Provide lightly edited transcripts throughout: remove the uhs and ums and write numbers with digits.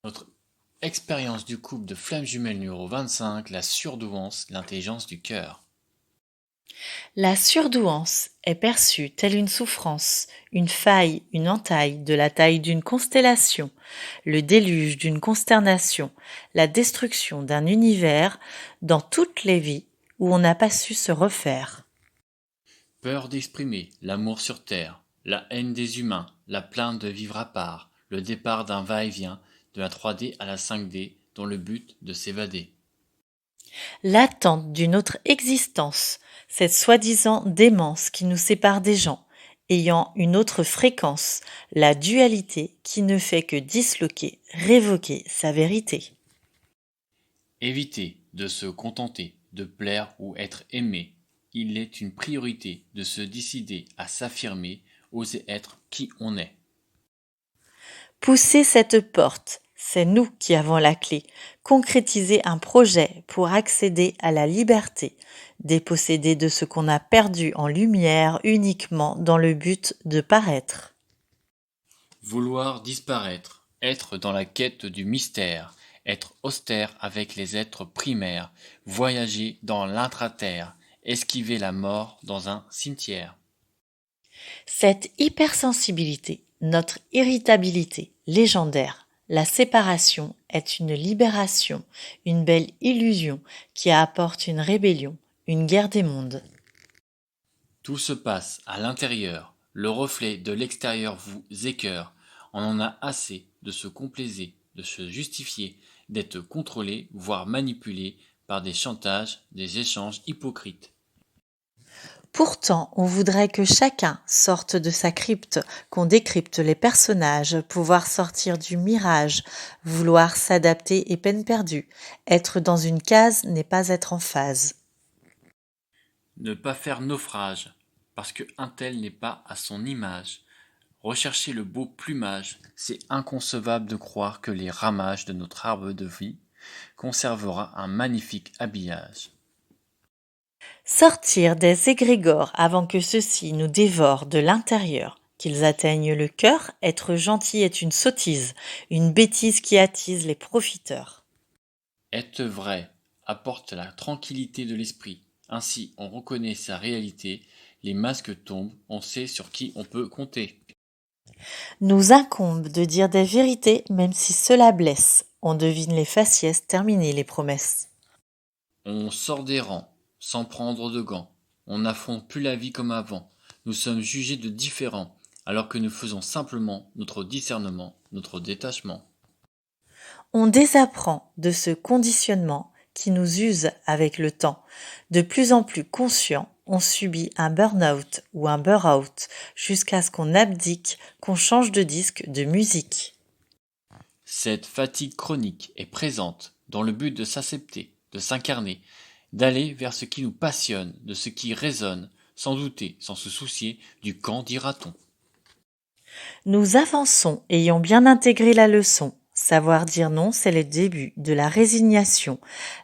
Notre expérience du couple de flammes jumelles numéro 25, la surdouance, l'intelligence du cœur. La surdouance est perçue telle une souffrance, une faille, une entaille de la taille d'une constellation, le déluge d'une consternation, la destruction d'un univers dans toutes les vies où on n'a pas su se refaire. Peur d'exprimer l'amour sur terre, la haine des humains, la plainte de vivre à part, le départ d'un va-et-vient de la 3D à la 5D dont le but de s'évader. L'attente d'une autre existence, cette soi-disant démence qui nous sépare des gens, ayant une autre fréquence, la dualité qui ne fait que disloquer, révoquer sa vérité. Éviter de se contenter de plaire ou être aimé. Il est une priorité de se décider à s'affirmer, oser être qui on est. Pousser cette porte, c'est nous qui avons la clé. Concrétiser un projet pour accéder à la liberté, déposséder de ce qu'on a perdu en lumière uniquement dans le but de paraître. Vouloir disparaître, être dans la quête du mystère, être austère avec les êtres primaires, voyager dans l'intraterre, esquiver la mort dans un cimetière. Cette hypersensibilité, notre irritabilité légendaire, la séparation est une libération, une belle illusion qui apporte une rébellion, une guerre des mondes. Tout se passe à l'intérieur, le reflet de l'extérieur vous écœure, on en a assez de se complaiser, de se justifier, d'être contrôlé, voire manipulé par des chantages, des échanges hypocrites. Pourtant, on voudrait que chacun sorte de sa crypte, qu'on décrypte les personnages, pouvoir sortir du mirage, vouloir s'adapter est peine perdue. Être dans une case n'est pas être en phase. Ne pas faire naufrage, parce que un tel n'est pas à son image. Rechercher le beau plumage, c'est inconcevable de croire que les ramages de notre arbre de vie conservera un magnifique habillage. Sortir des égrégores avant que ceux-ci nous dévorent de l'intérieur, qu'ils atteignent le cœur, être gentil est une sottise, une bêtise qui attise les profiteurs. Être vrai apporte la tranquillité de l'esprit. Ainsi, on reconnaît sa réalité, les masques tombent, on sait sur qui on peut compter. Nous incombe de dire des vérités même si cela blesse. On devine les faciès, terminer les promesses. On sort des rangs, sans prendre de gants. On n'affronte plus la vie comme avant. Nous sommes jugés de différents, alors que nous faisons simplement notre discernement, notre détachement. On désapprend de ce conditionnement qui nous use avec le temps. De plus en plus conscient, on subit un burn-out ou un burn-out jusqu'à ce qu'on abdique, qu'on change de disque de musique. Cette fatigue chronique est présente dans le but de s'accepter, de s'incarner, d'aller vers ce qui nous passionne, de ce qui résonne, sans douter, sans se soucier du quand dira-t-on. Nous avançons ayant bien intégré la leçon. Savoir dire non, c'est le début de la résignation,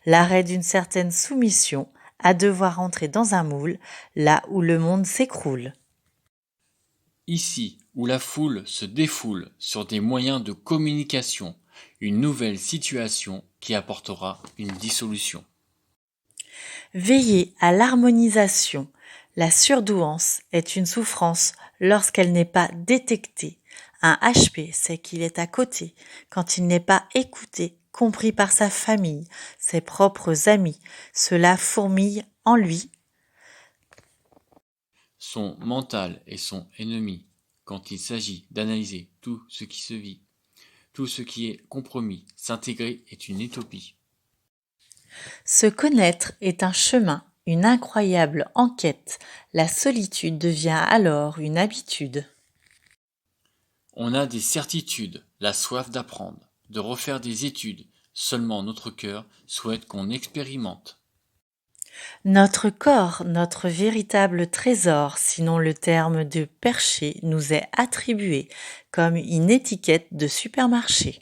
l'arrêt d'une certaine soumission à devoir entrer dans un moule, là où le monde s'écroule. Ici, où la foule se défoule sur des moyens de communication, une nouvelle situation qui apportera une dissolution. Veiller à l'harmonisation. La surdouance est une souffrance lorsqu'elle n'est pas détectée. Un HP, c'est qu'il est à côté, quand il n'est pas écouté, compris par sa famille, ses propres amis. Cela fourmille en lui. Son mental est son ennemi quand il s'agit d'analyser tout ce qui se vit. Tout ce qui est compromis, s'intégrer est une utopie. Se connaître est un chemin, une incroyable enquête. La solitude devient alors une habitude. On a des certitudes, la soif d'apprendre, de refaire des études. Seulement notre cœur souhaite qu'on expérimente. Notre corps, notre véritable trésor, sinon le terme de perché nous est attribué comme une étiquette de supermarché.